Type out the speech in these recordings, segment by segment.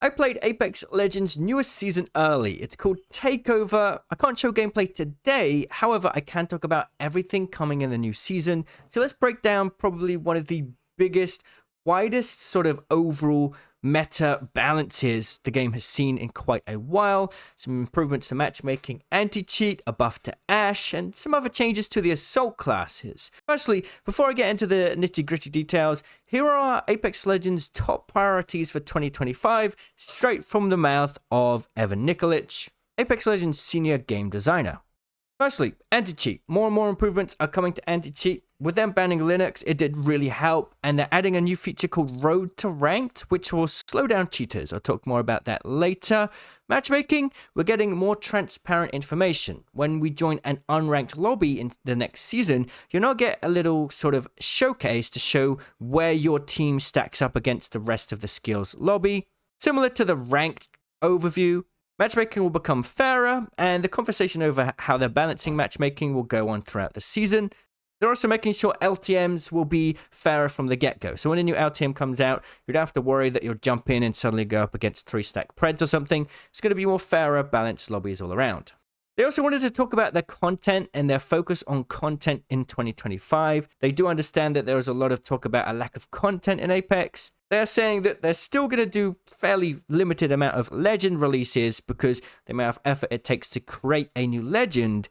I played Apex Legends' newest season early. It's called Takeover. I can't show gameplay today, however, I can talk about everything coming in the new season. So let's break down probably one of the biggest, widest sort of overall meta balances the game has seen in quite a while. Some improvements to matchmaking, anti-cheat, a buff to Ash, and some other changes to the assault classes. Firstly, before I get into the nitty-gritty details, here are Apex Legends' top priorities for 2025, straight from the mouth of Evan Nikolic, Apex Legends senior game designer. Firstly, anti-cheat. More and more improvements are coming to anti-cheat. With them banning Linux, it did really help, and they're adding a new feature called Road to Ranked, which will slow down cheaters. I'll talk more about that later. Matchmaking, we're getting more transparent information. When we join an unranked lobby in the next season, you'll now get a little sort of showcase to show where your team stacks up against the rest of the skills lobby. Similar to the ranked overview, matchmaking will become fairer, and the conversation over how they're balancing matchmaking will go on throughout the season. They're also making sure LTMs will be fairer from the get-go. So when a new LTM comes out, you don't have to worry that you'll jump in and suddenly go up against 3-stack Preds or something. It's going to be more fairer, balanced lobbies all around. They also wanted to talk about their content and their focus on content in 2025. They do understand that there is a lot of talk about a lack of content in Apex. They're saying that they're still going to do fairly limited amount of legend releases because the amount of effort it takes to create a new legend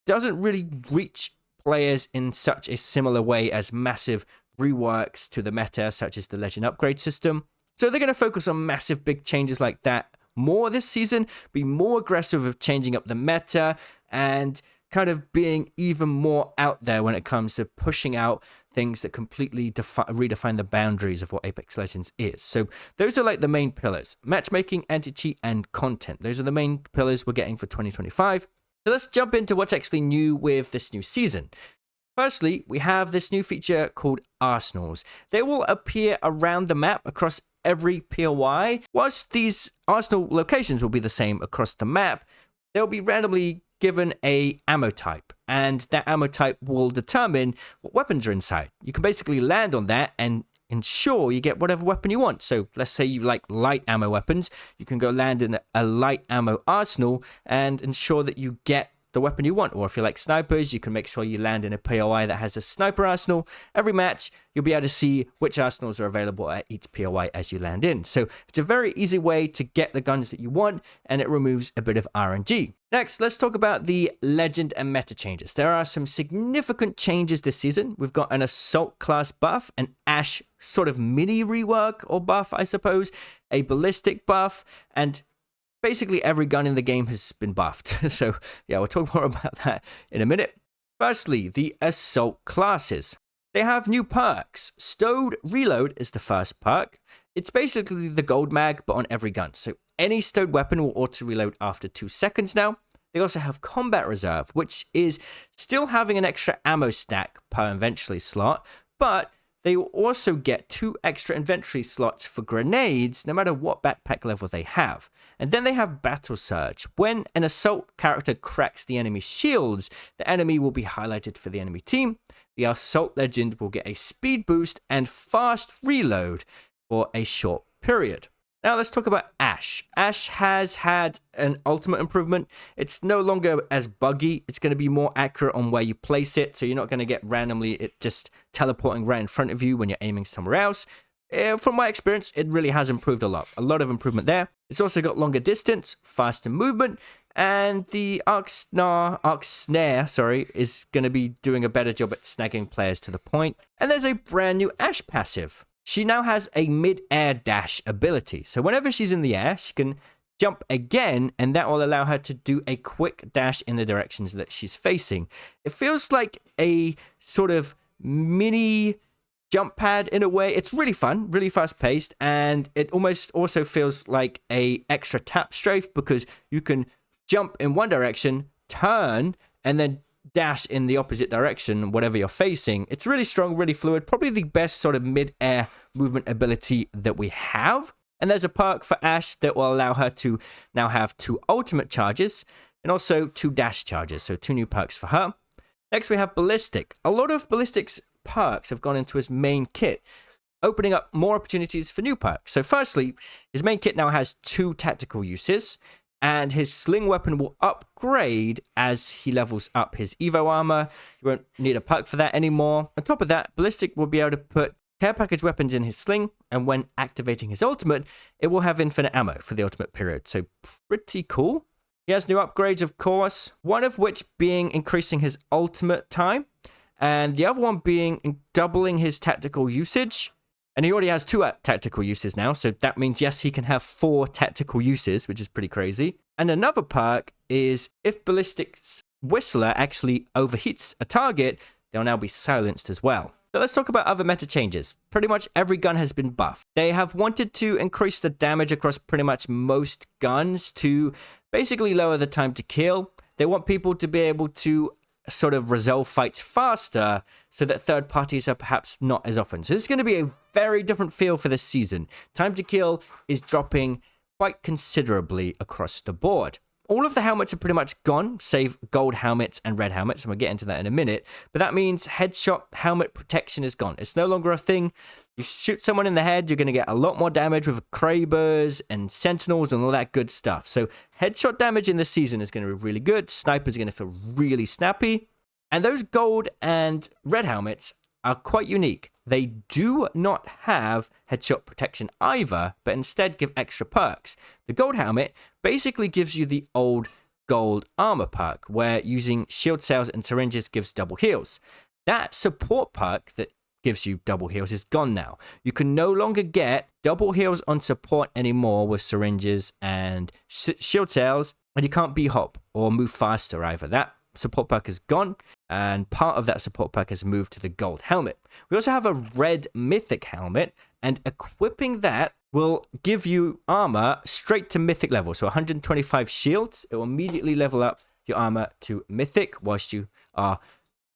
doesn't really reach players in such a similar way as massive reworks to the meta, such as the legend upgrade system. So they're going to focus on massive big changes like that more this season, be more aggressive of changing up the meta, and kind of being even more out there when it comes to pushing out things that completely redefine the boundaries of what Apex Legends is. So those are like the main pillars: matchmaking, anti-cheat, and content. Those are the main pillars we're getting for 2025. So let's jump into what's actually new with this new season. Firstly, we have this new feature called Arsenals. They will appear around the map across every POI. Whilst these Arsenal locations will be the same across the map, they'll be randomly given a ammo type, and that ammo type will determine what weapons are inside. You can basically land on that and ensure you get whatever weapon you want. So let's say you like light ammo weapons, you can go land in a light ammo arsenal and ensure that you get the weapon you want. Or if you like snipers, you can make sure you land in a POI that has a sniper arsenal. Every match, you'll be able to see which arsenals are available at each POI as you land in. So it's a very easy way to get the guns that you want, and it removes a bit of RNG. Next, let's talk about the legend and meta changes. There are some significant changes this season. We've got an assault class buff, an Ash sort of mini rework or buff, I suppose, a ballistic buff, and basically every gun in the game has been buffed. So yeah, we'll talk more about that in a minute. Firstly, the assault classes. They have new perks. Stowed Reload is the first perk. It's basically the gold mag, but on every gun. So any stowed weapon will auto-reload after 2 seconds now. They also have Combat Reserve, which is still having an extra ammo stack per inventory slot, but they will also get 2 extra inventory slots for grenades, no matter what backpack level they have. And then they have Battle Surge. When an assault character cracks the enemy's shields, the enemy will be highlighted for the enemy team. The assault legend will get a speed boost and fast reload for a short period. Now let's talk about Ash. Ash has had an ultimate improvement. It's no longer as buggy. It's going to be more accurate on where you place it, so you're not going to get randomly it just teleporting right in front of you when you're aiming somewhere else. From my experience, it really has improved a lot. A lot of improvement there. It's also got longer distance, faster movement, and the Arc Snare, is going to be doing a better job at snagging players to the point. And there's a brand new Ash passive. She now has a mid-air dash ability. So whenever she's in the air, she can jump again, and that will allow her to do a quick dash in the directions that she's facing. It feels like a sort of mini jump pad in a way. It's really fun, really fast-paced, and it almost also feels like a extra tap strafe because you can jump in one direction, turn, and then dash in the opposite direction, whatever you're facing. It's really strong, really fluid, probably the best sort of mid-air movement ability that we have. And there's a perk for Ash that will allow her to now have 2 ultimate charges and also 2 dash charges, so 2 new perks for her. Next we have Ballistic. A lot of Ballistic's perks have gone into his main kit. opening up more opportunities for new perks. So firstly, his main kit now has 2 tactical uses, and his sling weapon will upgrade as he levels up his Evo armor. You won't need a perk for that anymore. On top of that, Ballistic will be able to put care package weapons in his sling, and when activating his ultimate, it will have infinite ammo for the ultimate period. So pretty cool. He has new upgrades, of course, one of which being increasing his ultimate time, and the other one being doubling his tactical usage. And he already has 2 tactical uses now, so that means, yes, he can have 4 tactical uses, which is pretty crazy. And another perk is if Ballistic's Whistler actually overheats a target, they'll now be silenced as well. So let's talk about other meta changes. Pretty much every gun has been buffed. They have wanted to increase the damage across pretty much most guns to basically lower the time to kill. They want people to be able to sort of resolve fights faster so that third parties are perhaps not as often. So this is going to be a very different feel for this season. Time to kill is dropping quite considerably across the board. All of the helmets are pretty much gone, save gold helmets and red helmets, and we'll get into that in a minute. But that means headshot helmet protection is gone. It's no longer a thing. You shoot someone in the head, you're going to get a lot more damage with Krabers and Sentinels and all that good stuff. So headshot damage in this season is going to be really good. Snipers are going to feel really snappy. And those gold and red helmets are quite unique. They do not have headshot protection either, but instead give extra perks. The gold helmet basically gives you the old gold armor perk, where using shield cells and syringes gives double heals. That support perk that gives you double heals is gone now. You can no longer get double heals on support anymore with syringes and shield cells, and you can't B-hop or move faster either. That support perk is gone, and part of that support perk has moved to the gold helmet. We also have a red mythic helmet, and equipping that will give you armor straight to mythic level. So 125 shields, it will immediately level up your armor to mythic whilst you are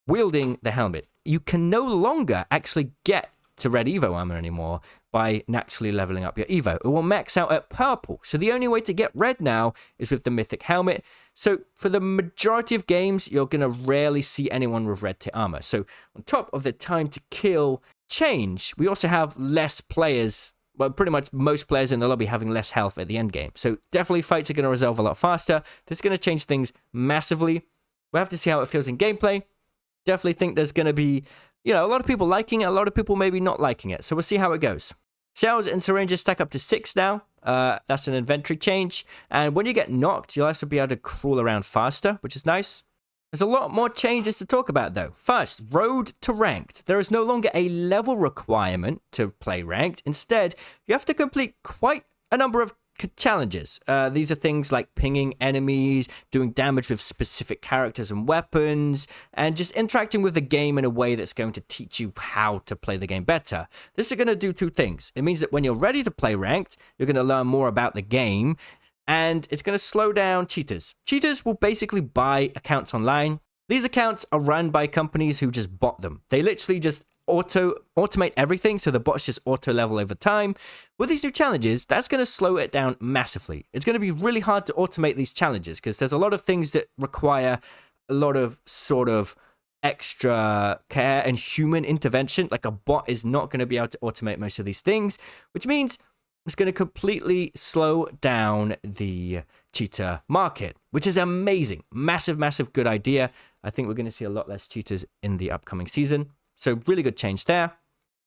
wielding the helmet. You can no longer actually get to red Evo armor anymore by naturally leveling up your Evo. It will max out at purple. So the only way to get red now is with the mythic helmet. So for the majority of games, you're going to rarely see anyone with red to armor. So on top of the time to kill change, we also have less players, well, pretty much most players in the lobby having less health at the end game. So definitely fights are going to resolve a lot faster. This is going to change things massively. We'll have to see how it feels in gameplay. Definitely think there's going to be, a lot of people liking it, a lot of people maybe not liking it. So we'll see how it goes. Cells and syringes stack up to 6 now. That's an inventory change. And when you get knocked, you'll also be able to crawl around faster, which is nice. There's a lot more changes to talk about, though. First, road to ranked. There is no longer a level requirement to play ranked. Instead, you have to complete quite a number of challenges. These are things like pinging enemies, doing damage with specific characters and weapons, and just interacting with the game in a way that's going to teach you how to play the game better. This is going to do 2 things. It means that when you're ready to play ranked, you're going to learn more about the game, and it's going to slow down cheaters. Cheaters will basically buy accounts online. These accounts are run by companies who just bot them. They literally just automate everything, so the bots just auto level over time. With these new challenges, that's going to slow it down massively. It's going to be really hard to automate these challenges because there's a lot of things that require a lot of sort of extra care and human intervention. Like a bot is not going to be able to automate most of these things, which means it's going to completely slow down the cheater market, which is amazing. Massive good idea. I think we're going to see a lot less cheaters in the upcoming season. So really good change there.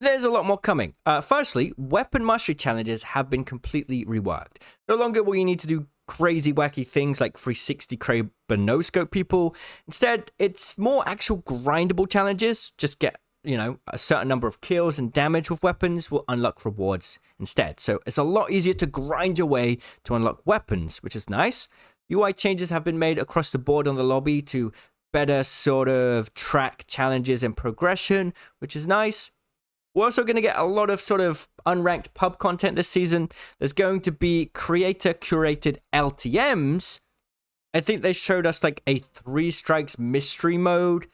There's a lot more coming. Firstly, weapon mastery challenges have been completely reworked. No longer will you need to do crazy wacky things like 360 Kraber no scope people. Instead, it's more actual grindable challenges. Just get, a certain number of kills and damage with weapons will unlock rewards instead. So it's a lot easier to grind your way to unlock weapons, which is nice. UI changes have been made across the board on the lobby to better sort of track challenges and progression, which is nice. We're also going to get a lot of sort of unranked pub content this season. There's going to be creator-curated LTMs. I think they showed us like a 3 strikes mystery mode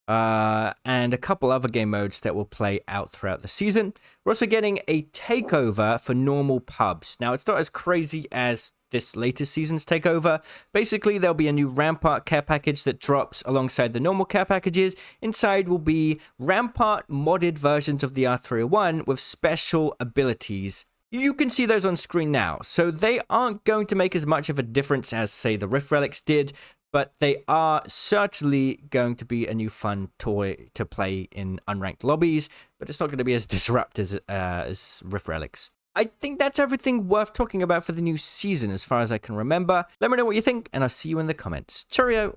and a couple other game modes that will play out throughout the season. We're also getting a takeover for normal pubs. Now, it's not as crazy as this latest season's Takeover. Basically, there'll be a new Rampart care package that drops alongside the normal care packages. Inside will be Rampart modded versions of the R301 with special abilities. You can see those on screen now, so they aren't going to make as much of a difference as, say, the Rift Relics did, but they are certainly going to be a new fun toy to play in unranked lobbies, but it's not going to be as disruptive as Rift Relics. I think that's everything worth talking about for the new season as far as I can remember. Let me know what you think, and I'll see you in the comments. Cheerio!